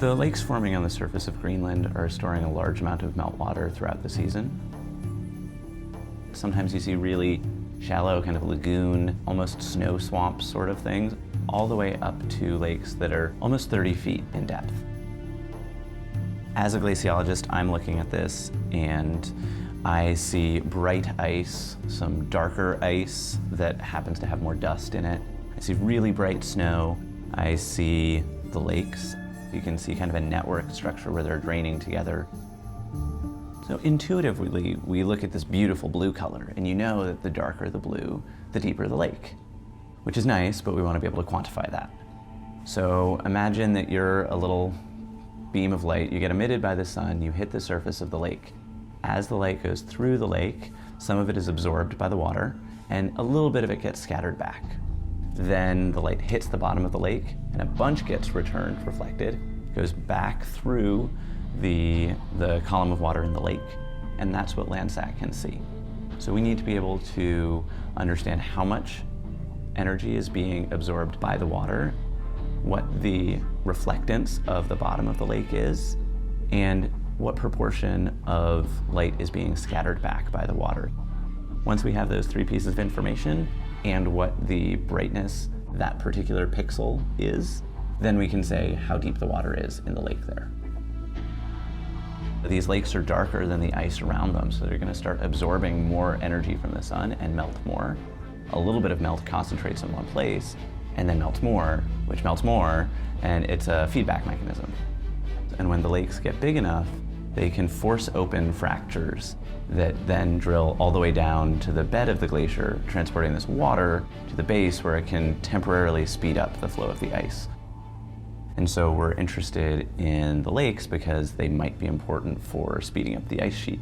The lakes forming on the surface of Greenland are storing a large amount of meltwater throughout the season. Sometimes you see really shallow, kind of lagoon, almost snow swamp sort of things, all the way up to lakes that are almost 30 feet in depth. As a glaciologist, I'm looking at this and I see bright ice, some darker ice that happens to have more dust in it. I see really bright snow. I see the lakes. You can see kind of a network structure where they're draining together. So intuitively, we look at this beautiful blue color, and you know that the darker the blue, the deeper the lake, which is nice, but we want to be able to quantify that. So imagine that you're a little beam of light, you get emitted by the sun, you hit the surface of the lake. As the light goes through the lake, some of it is absorbed by the water, and a little bit of it gets scattered back. Then the light hits the bottom of the lake, and a bunch gets returned, reflected, goes back through the column of water in the lake, and that's what Landsat can see. So we need to be able to understand how much energy is being absorbed by the water, what the reflectance of the bottom of the lake is, and what proportion of light is being scattered back by the water. Once we have those three pieces of information and what the brightness that particular pixel is, then we can say how deep the water is in the lake there. These lakes are darker than the ice around them, so they're going to start absorbing more energy from the sun and melt more. A little bit of melt concentrates in one place and then melts more, which melts more, and it's a feedback mechanism. And when the lakes get big enough, they can force open fractures that then drill all the way down to the bed of the glacier, transporting this water to the base where it can temporarily speed up the flow of the ice. And so we're interested in the lakes because they might be important for speeding up the ice sheet.